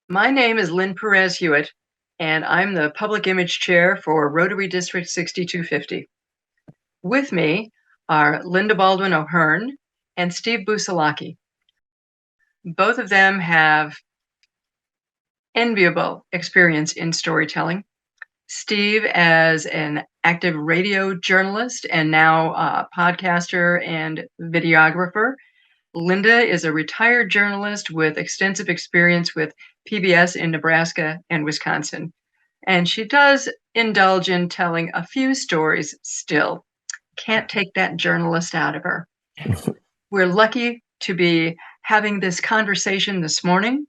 My name is Lynn Perez Hewitt, and I'm the Public Image Chair for Rotary District 6250. With me are Linda Baldwin O'Hearn and Steve Busalaki. Both of them have enviable experience in storytelling. Steve as an active radio journalist and now a podcaster and videographer. Linda is a retired journalist with extensive experience with PBS in Nebraska and Wisconsin. And she does indulge in telling a few stories still. Can't take that journalist out of her. We're lucky to be having this conversation this morning.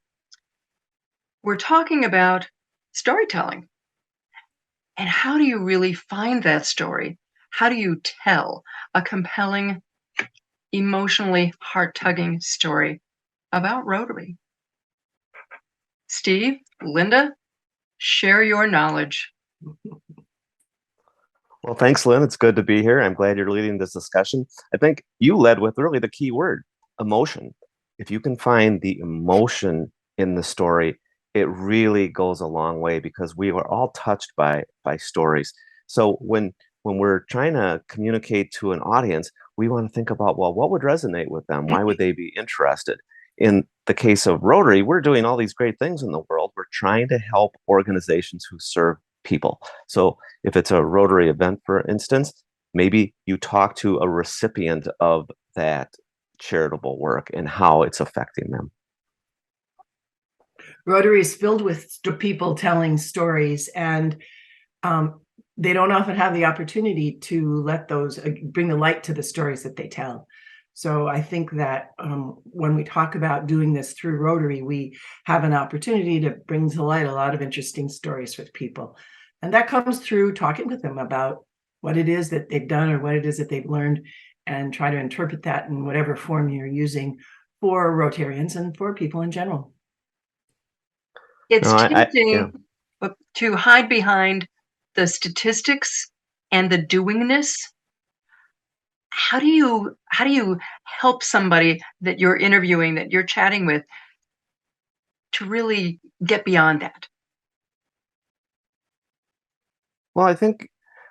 We're talking about storytelling. And how do you really find that story? How do you tell a compelling, emotionally heart-tugging story about Rotary? Steve, Linda, share your knowledge. Well, thanks, Lynn. It's good to be here. I'm glad you're leading this discussion. I think you led with really the key word, emotion. If you can find the emotion in the story, it really goes a long way because we are all touched by stories. So when we're trying to communicate to an audience, we want to think about, well, what would resonate with them? Why would they be interested? In the case of Rotary, we're doing all these great things in the world. We're trying to help organizations who serve people. So if it's a Rotary event, for instance, maybe you talk to a recipient of that charitable work and how it's affecting them. Rotary is filled with people telling stories, and they don't often have the opportunity to let those bring the light to the stories that they tell. So I think that when we talk about doing this through Rotary, we have an opportunity to bring to light a lot of interesting stories with people. And that comes through talking with them about what it is that they've done or what it is that they've learned, and try to interpret that in whatever form you're using for Rotarians and for people in general. It's tempting to hide behind the statistics and the doingness. How do you help somebody that you're interviewing, that you're chatting with, to really get beyond that? Well, I think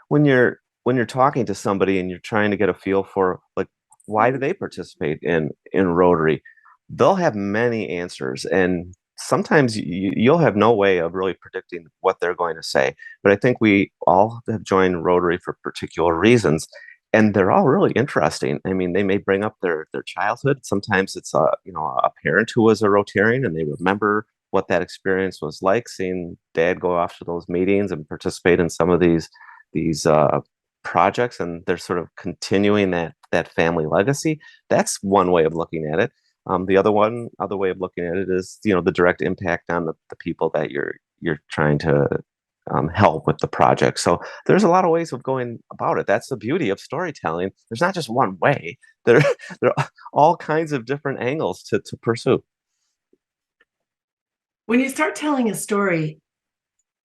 when you're talking to somebody and you're trying to get a feel for, like, why do they participate in Rotary, they'll have many answers, and sometimes you'll have no way of really predicting what they're going to say. But I think we all have joined Rotary for particular reasons, and they're all really interesting. I mean, they may bring up their childhood. Sometimes it's a parent who was a Rotarian and they remember what that experience was like, seeing dad go off to those meetings and participate in some of these projects, and they're sort of continuing that family legacy. That's one way of looking at it. The other way of looking at it is, the direct impact on the people that you're trying to help with the project. So there's a lot of ways of going about it. That's the beauty of storytelling. There's not just one way. There are all kinds of different angles to pursue. When you start telling a story,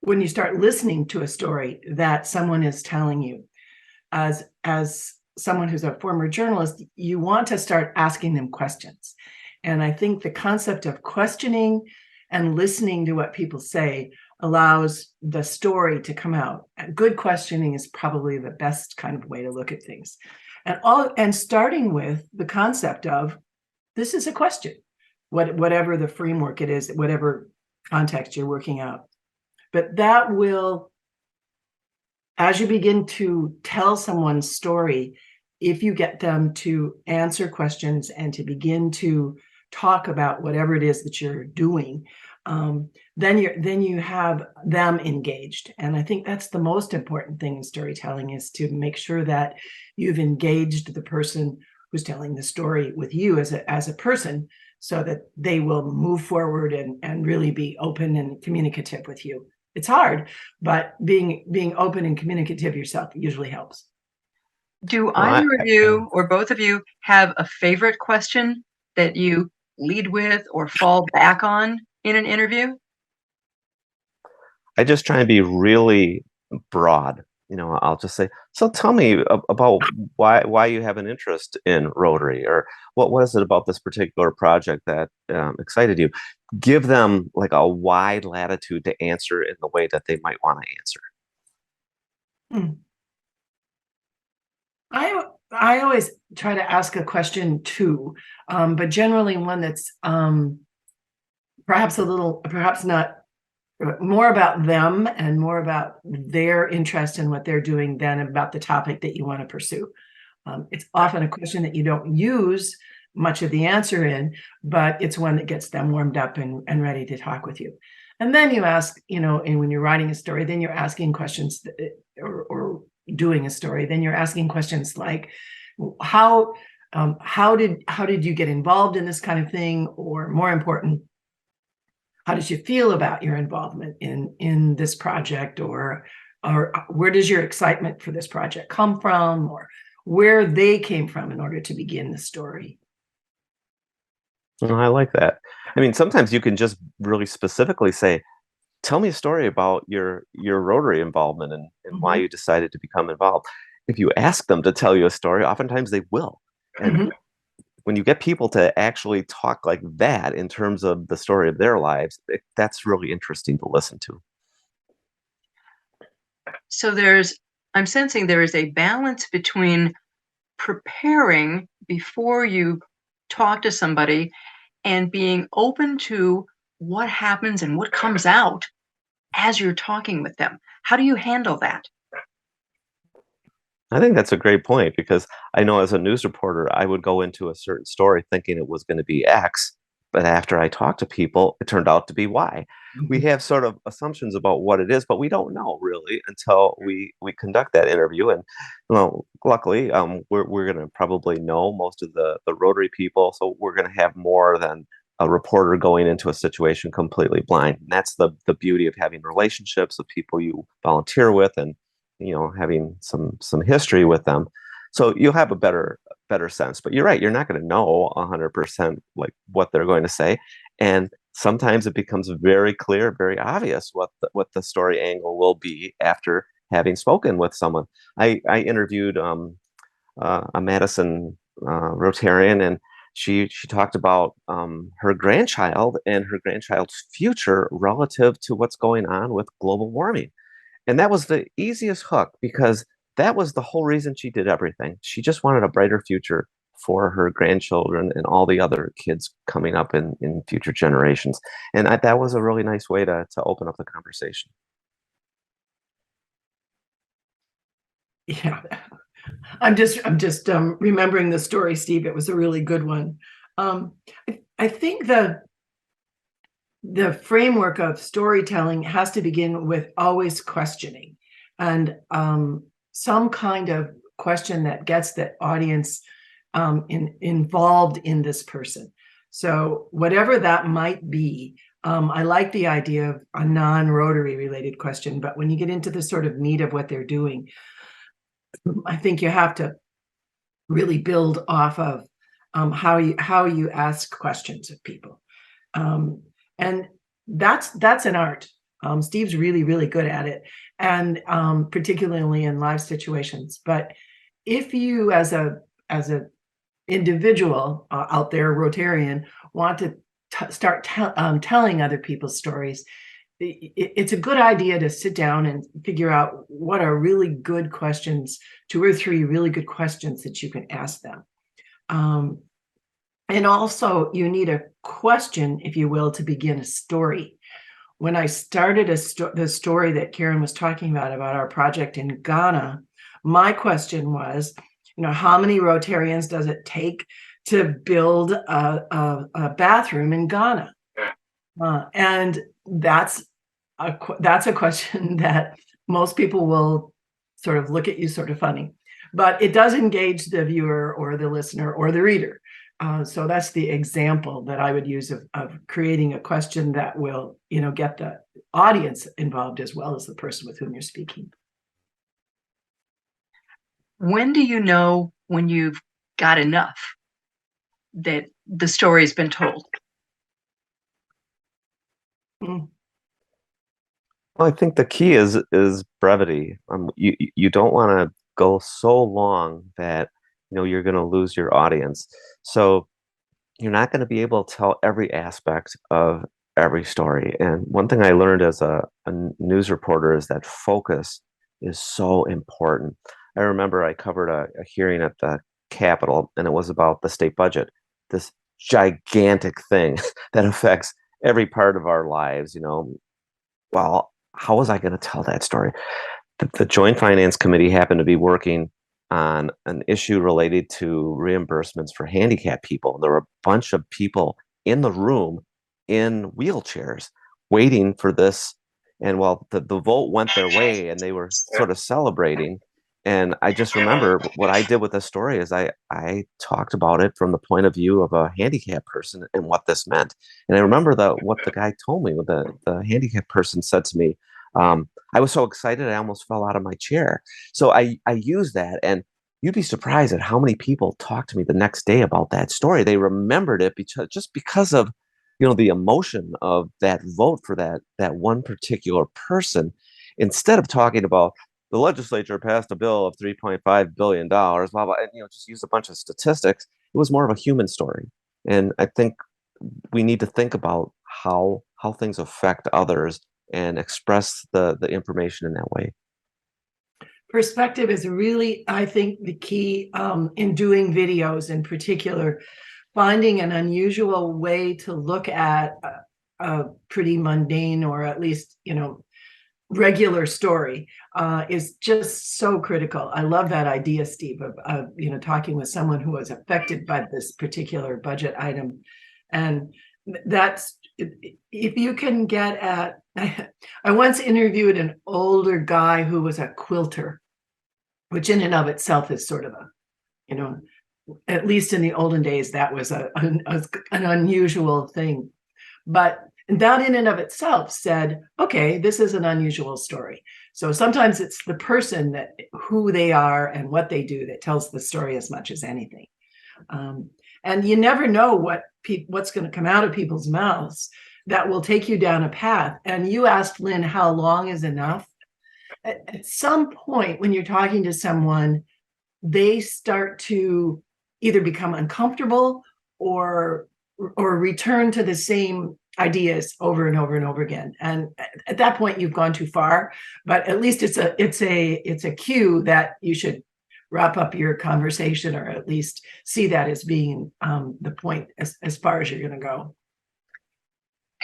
when you start listening to a story that someone is telling you, as someone who's a former journalist, you want to start asking them questions. And I think the concept of questioning and listening to what people say allows the story to come out. Good questioning is probably the best kind of way to look at things. And starting with the concept of, this is a question, whatever the framework it is, whatever context you're working out. But that will, as you begin to tell someone's story, if you get them to answer questions and to begin to talk about whatever it is that you're doing, then you have them engaged. And I think that's the most important thing in storytelling, is to make sure that you've engaged the person who's telling the story with you as a person, so that they will move forward and really be open and communicative with you. It's hard, but being open and communicative yourself usually helps. Do either of you or both of you have a favorite question that you lead with or fall back on in an interview? I just try and be really broad I'll just say, so tell me about why you have an interest in Rotary, or what is it about this particular project that excited you? Give them like a wide latitude to answer in the way that they might want to answer. Hmm. I always try to ask a question too, but generally one that's perhaps not more about them and more about their interest in what they're doing than about the topic that you want to pursue. It's often a question that you don't use much of the answer in, but it's one that gets them warmed up and ready to talk with you. And then you ask, and when you're writing a story, then you're asking questions or doing a story, then you're asking questions like, how did you get involved in this kind of thing? Or more important, how did you feel about your involvement in this project, or where does your excitement for this project come from, or where they came from in order to begin the story? I like that. I mean, sometimes you can just really specifically say, tell me a story about your Rotary involvement and why you decided to become involved. If you ask them to tell you a story, oftentimes they will. And when you get people to actually talk like that in terms of the story of their lives, that's really interesting to listen to. So I'm sensing there is a balance between preparing before you talk to somebody and being open to what happens and what comes out as you're talking with them. How do you handle that? I think that's a great point, because I know as a news reporter, I would go into a certain story thinking it was going to be X, but after I talked to people, it turned out to be Y. We have sort of assumptions about what it is, but we don't know really until we conduct that interview. And luckily, we're going to probably know most of the Rotary people, so we're going to have more than a reporter going into a situation completely blind. And that's the beauty of having relationships with people you volunteer with, and having some history with them, so you'll have a better sense. But you're right, you're not going to know 100% like what they're going to say, and sometimes it becomes very clear, very obvious what the story angle will be after having spoken with someone. I interviewed a Madison Rotarian, and she talked about her grandchild and her grandchild's future relative to what's going on with global warming. And that was the easiest hook, because that was the whole reason she did everything. She just wanted a brighter future for her grandchildren and all the other kids coming up in future generations. And that was a really nice way to open up the conversation. Yeah, I'm just remembering the story, Steve. It was a really good one. I think the framework of storytelling has to begin with always questioning, and some kind of question that gets the audience involved in this person. So whatever that might be, I like the idea of a non-Rotary related question, but when you get into the sort of meat of what they're doing, I think you have to really build off of how you ask questions of people. And that's an art. Steve's really, really good at it, and particularly in live situations. But if you, as a individual out there, Rotarian, want to start telling other people's stories, it's a good idea to sit down and figure out what are really good questions, 2 or 3 really good questions that you can ask them. And also, you need a question, if you will, to begin a story. When I started the story that Karen was talking about our project in Ghana, my question was, how many Rotarians does it take to build a bathroom in Ghana? And that's a question that most people will sort of look at you sort of funny, but it does engage the viewer or the listener or the reader. So that's the example that I would use of creating a question that will, get the audience involved as well as the person with whom you're speaking. When do you know when you've got enough, that the story has been told? Well, Well, I think the key is brevity. You don't want to go so long that you're going to lose your audience. So you're not going to be able to tell every aspect of every story. And one thing I learned as a news reporter is that focus is so important. I remember I covered a hearing at the Capitol, and it was about the state budget, this gigantic thing that affects every part of our lives. Well, how was I going to tell that story? The Joint Finance Committee happened to be working on an issue related to reimbursements for handicapped people. And there were a bunch of people in the room in wheelchairs waiting for this. And while the vote went their way and they were sort of celebrating, and I just remember what I did with this story is I talked about it from the point of view of a handicapped person and what this meant. And I remember what the guy told me, what the handicapped person said to me. I was so excited I almost fell out of my chair. So I used that, and you'd be surprised at how many people talked to me the next day about that story. They remembered it because of the emotion of that vote for that one particular person. Instead of talking about the legislature passed a bill of $3.5 billion, blah, blah, and just use a bunch of statistics, it was more of a human story. And I think we need to think about how things affect others and express the information in that way. Perspective is really, I think, the key in doing videos in particular. Finding an unusual way to look at a pretty mundane, or at least, regular story is just so critical. I love that idea, Steve, of talking with someone who was affected by this particular budget item. And that's, if you can get at, I once interviewed an older guy who was a quilter, which in and of itself is sort of at least in the olden days, that was an unusual thing. But that in and of itself said, okay, this is an unusual story. So sometimes it's the person, that who they are and what they do, that tells the story as much as anything. And you never know what's going to come out of people's mouths that will take you down a path. And you asked Lynn, how long is enough? At some point when you're talking to someone, they start to either become uncomfortable or return to the same ideas over and over and over again. And at that point, you've gone too far. But at least it's a cue that you should wrap up your conversation, or at least see that as being the point as far as you're going to go.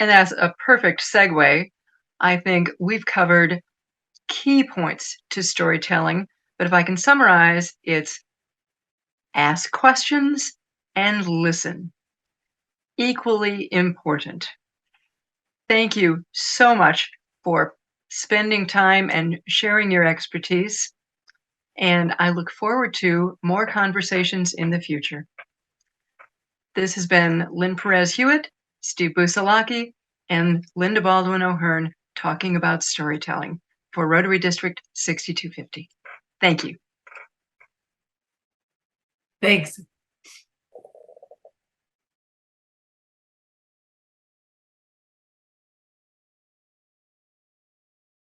And that's a perfect segue. I think we've covered key points to storytelling, but if I can summarize, it's ask questions and listen. Equally important. Thank you so much for spending time and sharing your expertise. And I look forward to more conversations in the future. This has been Lynn Perez Hewitt, Steve Busalaki, and Linda Baldwin O'Hearn talking about storytelling for Rotary District 6250. Thank you. Thanks.